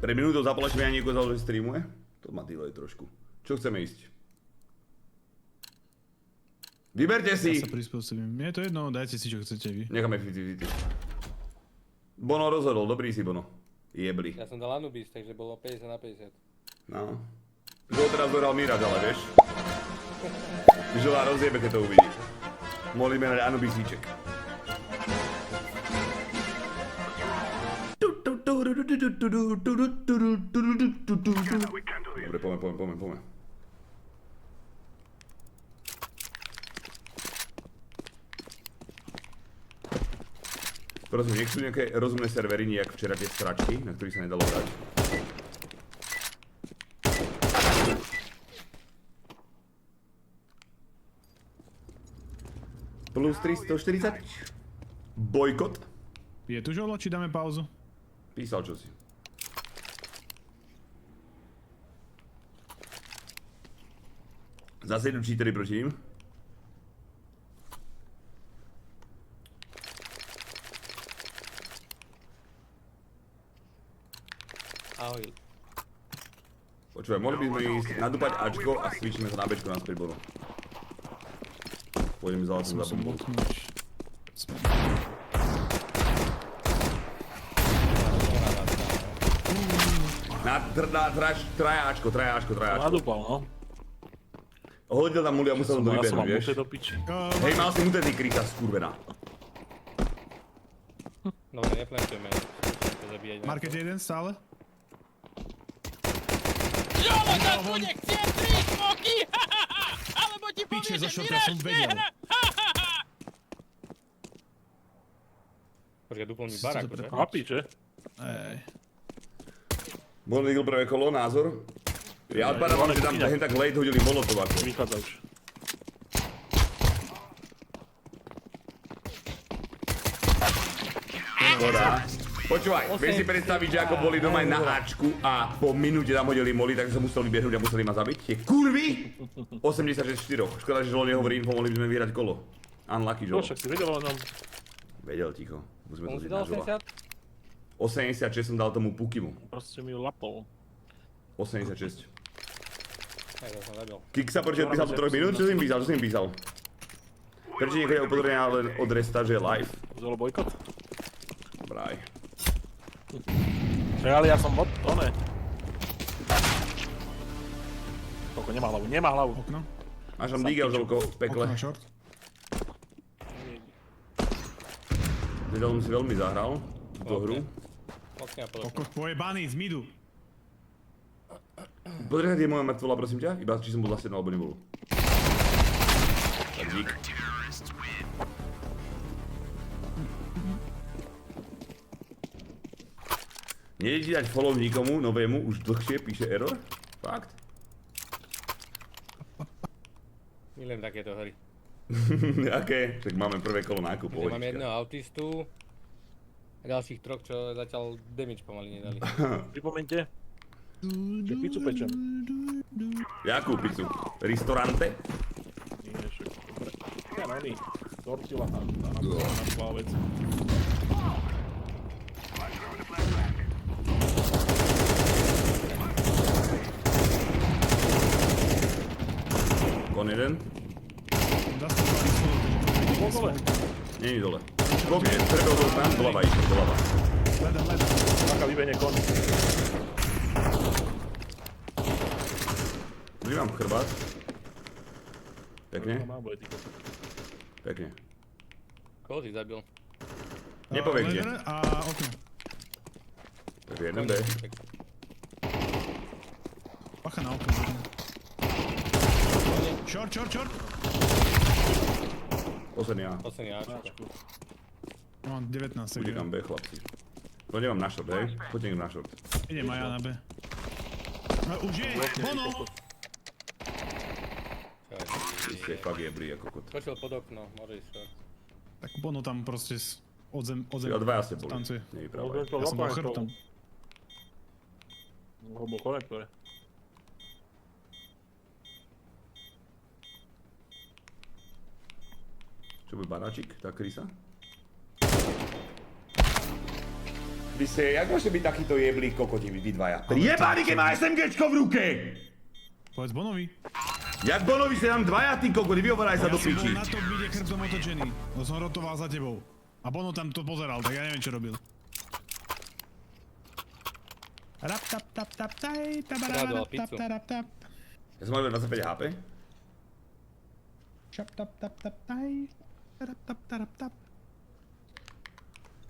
Pred minútou zapolač mi aj niekto že streamuje. To ma delay trošku. Čo chceme ísť? Vyberte si! Ja sa prispôsobím. Mne je to jedno, dajte si čo chcete vy. Necháme 50-50. Bono rozhodol, dobrý si Bono. Jebli. Ja som dal Anubis, takže bolo 50 na 50. No. Žol teraz dohral Mirač, ale vieš. Žolá rozjebe, keď to uvidí. Mohli menať Anubisíček. Dobre, poďme. Prosím, nech sú nejaké rozumné servery, nejak včera tie stračky, na ktorých sa nedalo hrať. Plus 340. Bojkot. Je tu Žolo, či dáme pauzu? Písal čo si. Zase idú cheatery proti ním. Ahoj. Počúvaj, mohli by sme ísť nadúpať Ačko a switchíme sa na Bčko naspäť bodu. Pôjdeme za za bombu. Traja Ačko. Nadúpal, no. Hodil tam muli a musel som to vybehnúť, vieš? do piči. Hej, mal si mutety kryta, skurvená. Dobre, neplantujeme. To zabíjať. Market 1 stále? Jolo, na tu nechcie 3 smoky! Alebo ti Piče, povie, zo že šorta Miraž som vedel. vyhra! Počkaj, dupol mi barák, že? Chlapi, že? Ej. Bol videl prvé kolo, názor. Ja odpadávam, že tam hen tak late hodili molotov ako. Vychádza už. Škoda. Počúvaj, vieš si predstaviť, že ako boli doma aj na Ačku a po minúte tam hodili moli, tak som musel vybiehnúť a museli ma zabiť? Je kurvy! 86-4. Škoda, že Žolo nehovorí info, mohli by sme vyhrať kolo. Unlucky, No, Žolo. však si vedel o nám. Vedel ticho. Musíme to On si ziť dal na Žola. 80? 86 som dal tomu Pukimu. Proste mi ju lapol. 86. Tak, ja som zabil. Kik sa prečo písal do 3 minút? Čo si im písal? Prečo niekto je upozornená len od resta, že je live? Zolo bojkot. Braj. Ale ja som bot, to ne. Koľko, nemá hlavu. Okno. Máš tam digel, Žolko, v pekle. Okno short. Nedal si veľmi zahral túto hru. Okne a podobne. Kokos pojebaný z midu. Podriehať je moja mŕtvola, prosím ťa? Iba či som bol zase alebo nebol. Tak dík. Nejde ti dať follow nikomu novému, už dlhšie píše error? Fakt? Milujem takéto hry. Aké? Tak máme prvé kolo nákup, Kde mám pohodička. jedného autistu a ďalších troch, čo zatiaľ damage pomaly nedali. Pripomeňte, že pizzu pečem. Jakú pizzu? Ristorante? Nie, však, dobre. Ja na oný. Tortila na plavec. Kon jeden? Dá sa to aj spolu. Bol dole. Není dole. Skok je, trebel do tam, doľava išiel, doľava. Hledám. Taká vybenie kon. Zrývam chrbát. Pekne, Má bude týko. pekne. Koho si zabil? Nepovie kde. Ladder a okno. Tak jeden B. Pacha na okno. Short. Posledný A. Posledný Ačko. Mám 19 Bude sekúnd. kam B, chlapci. To nemám na short, hej? Poďte niekto na short. Idem aj ja na B. No, už je! Bono! Ty ste fakt jebli ako kot. Skočil pod okno, môže ísť short. Tak Bono tam proste od zem Ja dvaja ste boli. tancuje. Nevyprávaj. Ja som bol chrbtom. Bol konektore. Čo bude baráčik? Tá krysa? Vy ste, jak môžete byť takýto jeblí kokoti, vy dvaja? Jebaný, keď má SMGčko v ruke! Povedz Bonovi. Jak Bonovi ste tam dvaja, ty kokoti, vyhovoraj sa Ja do som bol piči. na to byť chrbtom otočený. No som rotoval za tebou. A Bono tam to pozeral, tak ja neviem čo robil. Rap tap tap tap taj, Kradol tabararap tap pizzu. tarap tap. Ja som mal 25 HP. Šap tap tap tap taj, tarap tap tarap tap.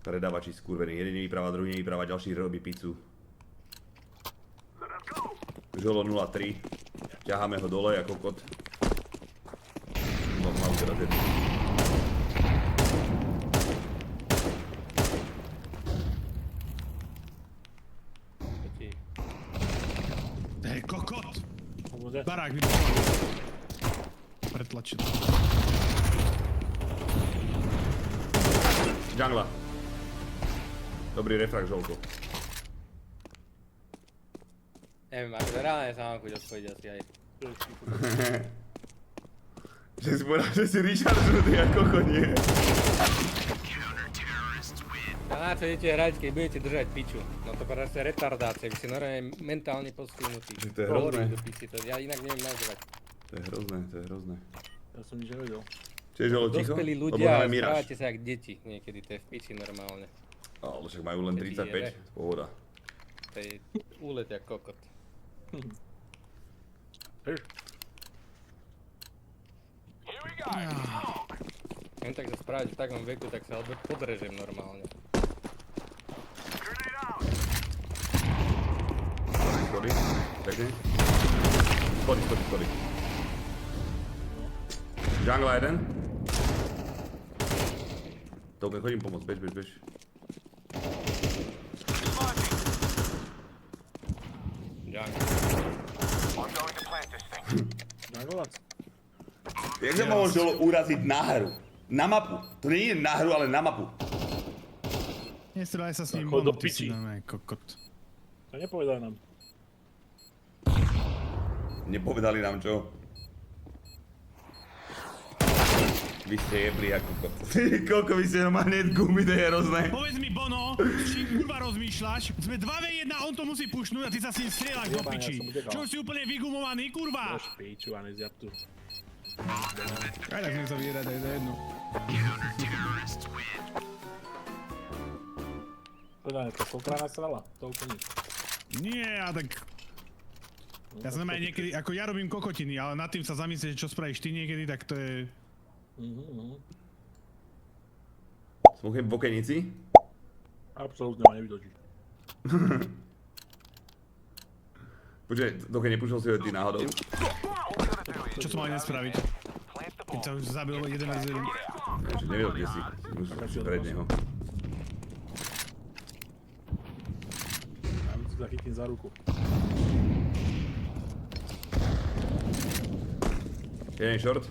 Predávači skurvený, jeden nevypráva, druhý nevypráva, ďalší robí pizzu. Žolo 0-3. Ťaháme ho dole ako kot. No, mám teraz jednu. Hej, kokot! Bude. Barák, vypadol. Pretlačil. Jungla. Dobrý refrak, Žolko. Neviem, akože reálne sa mám chuť odpojiť asi aj. Že si povedal, že si Richard žrutý ako konie. A na čo idete hrať, keď budete držať piču? No to proste retardácia, vy ste normálne mentálne postihnutí. To je hrozné. Hovorí do piči, to ja inak neviem nazvať. To je hrozné, to je hrozné. Ja som nič nevedel. Čiže Žolo ticho? Dospelí Lebo ľudia, máme Miraž. správate sa jak deti niekedy, to je v piči normálne. Ale však majú len Deti 35, pohoda. To je úlet jak kokot. Hej. Len tak sa správať v takom veku, tak sa podrežem normálne. Schody, pekne. Schody. Jungla jeden. Toľko chodím pomôcť, bež. Nagovac. Jak sa mohol Žolo uraziť na hru? Na mapu. To nie je na hru, ale na mapu. Nestrelaj sa s ním, Chod do Bono, ty si piči. normálne kokot. To nepovedali nám. Nepovedali nám čo. Vy ste jebli ako kot. Koľko vy ste normálne gumy, to je hrozné. Povedz mi, Bono, s čím kurva rozmýšľaš? Sme 2v1, on to musí pušnúť a ty sa s ním strieľaš do Jebane, ja piči. som utekal. Čo si úplne vygumovaný, kurva? Bož piču a nezjab tu. Aj tak nech sa vyrada, je to jedno. Povedali, to koľko nasrala? Toľko nič. Nie, a tak... Ja som aj niekedy, ako ja robím kokotiny, ale nad tým sa zamyslieť, čo spravíš ty niekedy, tak to je... Smokujem v okenici. Absolútne ma nevytočíš. Počkaj, dokiaľ nepúšol si ho ty náhodou. Čo som mal iné spraviť? Keď sa už zabil 1 vs 1. Takže nevedel, kde si. Musíš pred neho. Ja si zachytím za ruku. Jeden short.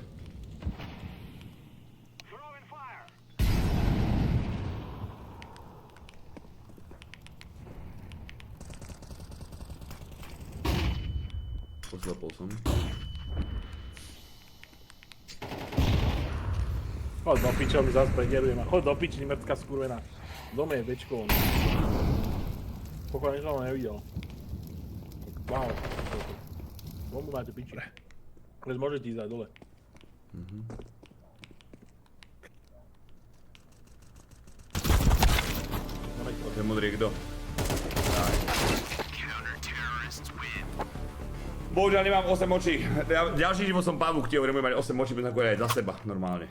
Poslapol som. Chod do piče, on mi zás pregeruje ma. Chod do piči, mŕtka skurvená. V dome je bečko. Pokiaľ som ho nevidel. Wow. Bombu máte piči. Kles môžete ísť aj dole. Ten modrý je kto? Bohužiaľ nemám 8 očí. Ďalší život som pavúk, tie budem mať 8 očí, budem nakúrať aj za seba, normálne.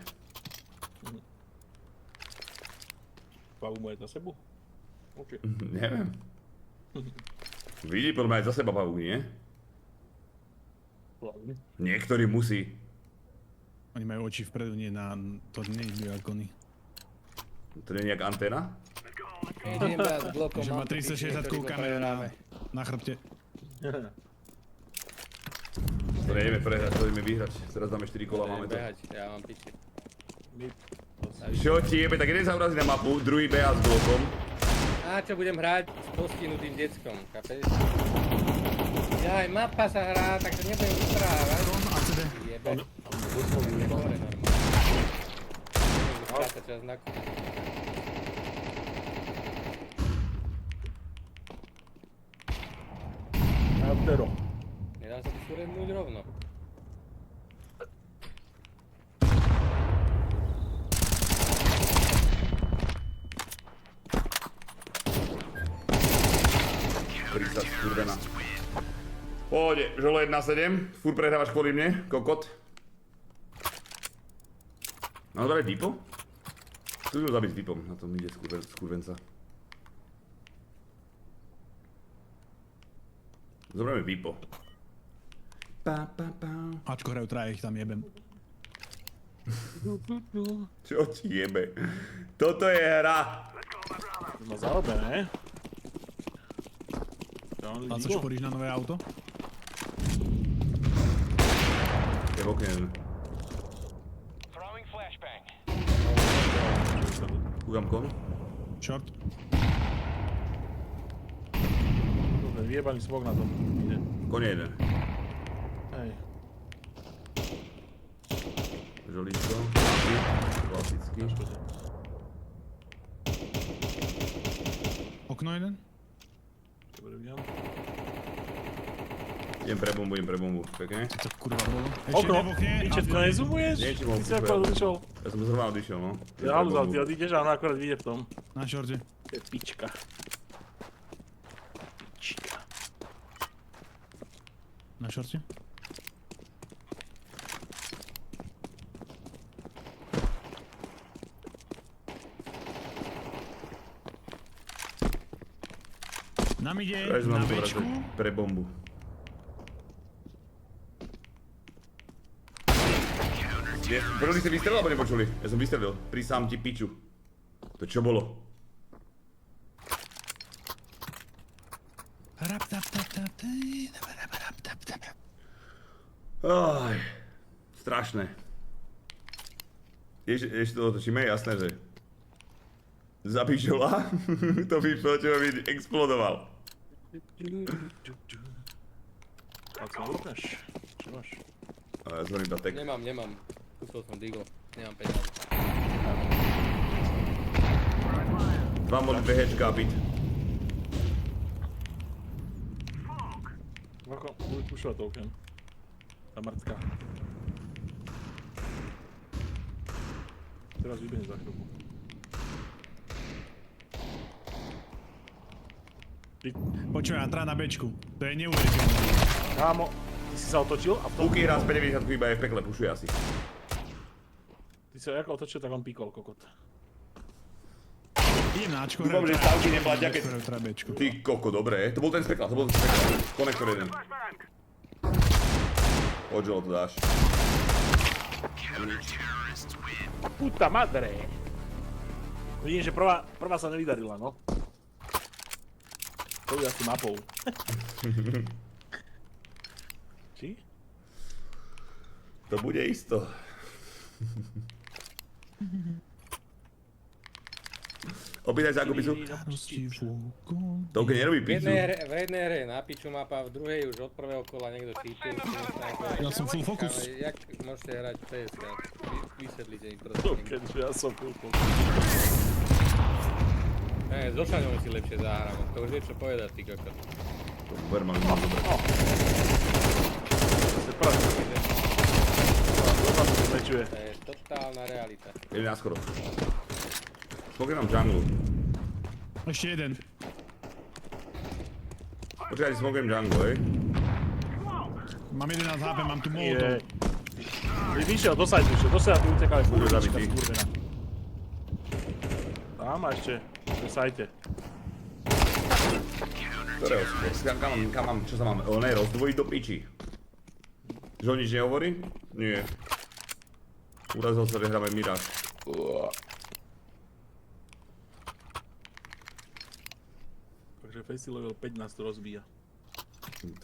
Pavu moje za sebu? OK. Neviem. Vidí, podľa mňa aj za seba pavúk, nie? Hlavne. Niektorý musí. Oni majú oči vpredu, nie na... To nie je balkóny. To nie je nejak anténa? Idem dať s blokom, Že má mám tu piči, 360 ktorý kameru poberáme. na chrbte. To nejdeme prehrať, to ideme vyhrať. Teraz dáme 4 kola, máme to. Behať, ja mám piči. Čo ti jebe, tak jeden sa urazí na mapu, druhý beha s blokom. A čo budem hrať s postihnutým deckom, kapeš? Jaj, mapa sa hrá, takže nebudem vyprávať. ACD. Jebe. Dobre, normálne. Nebudem strácať čas na kúpu. Jadero. Nedá sa tu surednúť rovno. Prísad, skurvená. Pohode, žolo 1-7. Furt prehrávaš kvôli mne, kokot. Mám zabiť Vipo? Skúsim ho zabiť s Vipom, na tom ide skurvenca. Zoberieme Vipo. Ačko hrajú traje, ich tam jebem. Čo ti jebe? Toto je hra. Ma zarobené. A co šporíš na nové auto? Je v okne jeden. Kúkam kon. Short. Dobre, vyjebaný smok na tom. Ide. Kon je jeden. Hej. Žolíčko. Klasický. Okno jeden? Dobre, vidím. Idem pre bombu, pekne. To kurva bolo. Okno! jeden v okne. Piče, ty to nezumuješ? Nie, či Ty mohol si ako odišiel. Ja som zrovna odišiel, no. Ja halúzal, ty odídeš a ona akorát vyjde v tom. Na shorte. To je pička. Pička. Na shorte? Nám ide Ja som na mám to bečku. pre bombu. Prvý ste vystrelil, alebo nepočuli? Ja som vystrelil. Prísám ti piču. To čo bolo? Aj, strašné. Ešte to otočíme, jasné, že... Zabíš žola? To by teba explodoval. A co lúpneš? Čo máš? A ja som iba tek. Nemám. Kúsil som Deagle. Nemám peniaze. 2 mody, 2 hečka a byt. Ako, budú pušovať to oknem. Tá mrtka. Teraz vybehne za chvíľku. Počuj, ja trá na bečku. To je neuveriteľné. Kámo, ty si sa otočil a v tom... Luky hrá z 50 iba je v pekle, pušuje asi. Ty sa ako otočil, tak on píkol, kokot. Idem na Ačko, Dúfam, že stavky neplatia, keď... hrajú traja bečku. Ty koko, dobre. To bol ten z pekla, Konektor jeden. Od žolo to dáš. Puta madre! Vidím, že prvá sa nevydarila, no. To je asi mapou. Či? To bude isto. Opýtaj sa, ako pisu. To keď nerobí V pizzu. jednej hre na piču mapa, v druhej už od prvého kola niekto čítil. Ja som full focus. Jak môžete hrať PSK? Vysvetlite mi To prosím. keďže ja som kúpol. So Šaňom si lepšie zahrám, to už vie čo povedať, ty kokot. Ver, mali mám dobre. To je pravda. Dobre sa to nečuje. To je totálna realita. Idem na skoro. Skokaj nám jungle. Ešte jeden. Počkaj, smokujem jungle, hej. Mám 11 HP, mám tu Je. molotov. Vyšiel, do sajtu išiel, do sajtu utekali. Bude Kurvička zabitý. skurvená. Tam a ešte, v sajte. Ktorého skôr? Kam mám, čo sa máme? O ne, rozdvojiť do piči. Že on nič nehovorí? Nie. Urazil sa, že hráme Mirage. Takže Facey level 5 nás to rozbíja.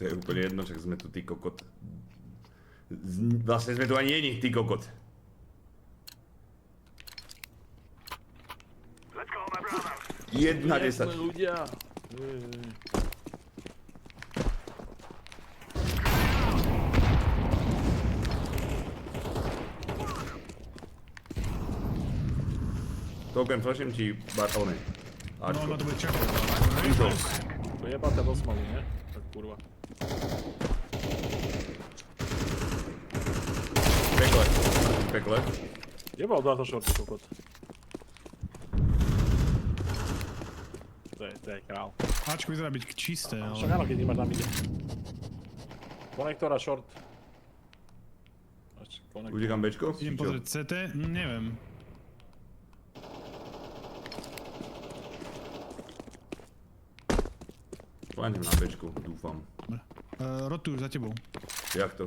To je úplne jedno, čak sme tu ty kokot. Vlastne sme tu ani jediní, ty kokot. Jedna 10. Ľudia. Token, flashem ti bar, o ne. No, ma Ačko. to bude čakať. To je jebáte do smalu, ne? Tak kurva. Pekle. Pekle. Kde bol dá to shorty, kokot? To je král. Ačko vyzerá byť čisté, ale... Však áno, keď nemáš tam ide. Konektor a short. Utekám Bčko? Idem pozrieť CT, neviem. Planem na Bčku, dúfam. Rotujú za tebou. Jak to?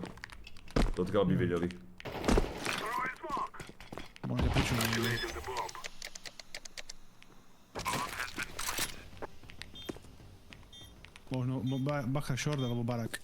Odkiaľ by vedeli. Môžete počúvať niekde. Možno bacha short alebo barak.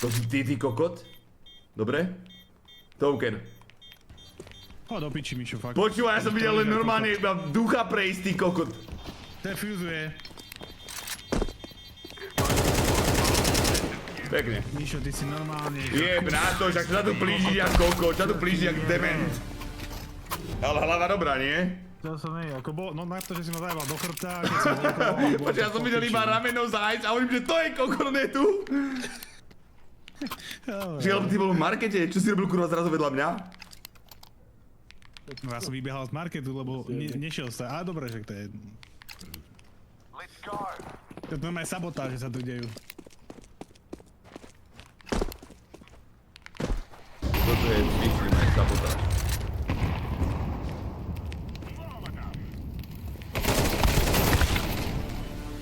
To si ty kokot? Dobre? Token. Ho do piči, Mišo, fakt. Počúvaj, ja som videl len normálne iba ducha prejsť, ty kokot. Defuzuje. Pekne. Mišo, ty si normálne... Jeb na to, však sa tu plíži jak kokot, sa tu plíži jak dement. Ale hlava dobrá, nie? To som nie, ako bol, no na to, že si ma zajebal do chrbta, keď som volkoval... Počkaj, ja som videl iba rameno zájsť a hovorím, že to je kokot, ne tu. Čiže ty bol v markete, čo si robil kurva zrazu vedľa mňa? No ja som vybehal z marketu, lebo nešiel sa. Ale dobre, že to je... To je normálne sabotáže sa tu dejú. Toto je zvyšný sabotáž.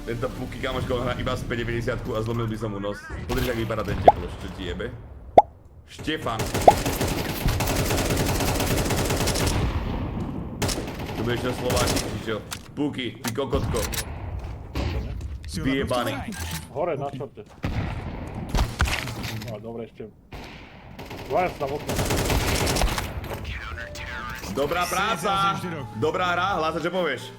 Tento puky kamoško hrá iba z 590 a zlomil by som mu nos. Podriž, jak vypadá ten teploš, čo ti jebe. Štefan. Tu budeš na Slováči, či čo? Puky, ty kokotko. Vyjebaný. Hore na shorte. No dobre, ešte. Dvaja sa tam okno. Dobrá práca. Dobrá hra, hlása, čo povieš?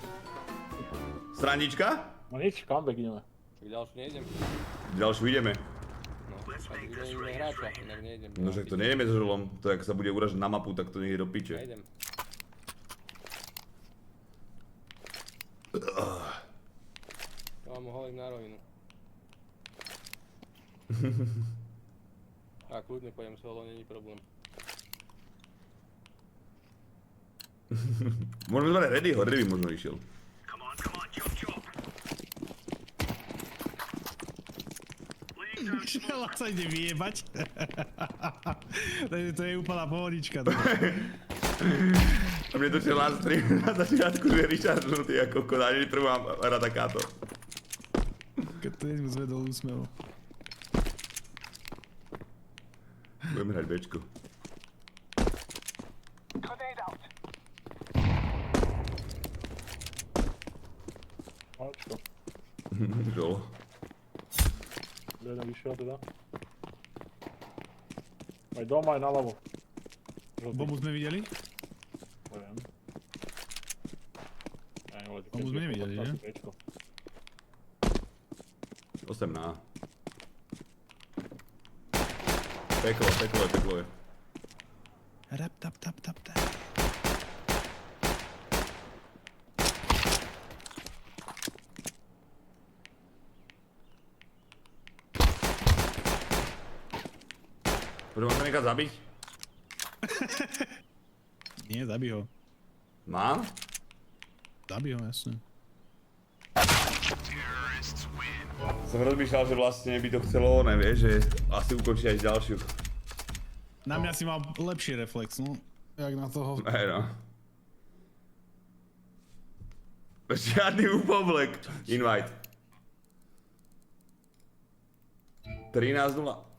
Srandička? No nič, comeback ideme. Tak ďalšiu nejdem. Ďalšiu ideme. No, tak ideme hráča, inak nejdem. No však to nejdeme s žrlom, to jak sa bude uražať na mapu, tak to nie je do piče. Nejdem. Ja vám ho holím na rovinu. A kľudne pojem solo, není problém. Môžeme zvať Reddyho, Reddy by možno išiel. Šela sa ide vyjebať. To je úplná pohodička. A mne to šiel na stream na začiatku, že Richard žlutý ako kokot, ani prvú mám rada takáto. Keď to je mu zvedol úsmev. Budeme hrať Bčko. Malečko. Žolo. Jeden vyšiel teda. Aj doma, aj naľavo. Bombu sme videli? Poviem. Bombu sme nevideli, že? 8 na A. Peklo, peklo je, peklo je. Rap, tap, tap, tap, tap. Budem sa nechať zabiť? Nie, zabij ho. Mám? Zabij ho, jasne. Som rozmýšľal, že vlastne by to chcelo ono, vieš, že asi ukončí aj ďalšiu. Na mňa si mal lepší reflex, no. Jak na toho. Hej no. Žiadny upoblek. Invite. 13:0.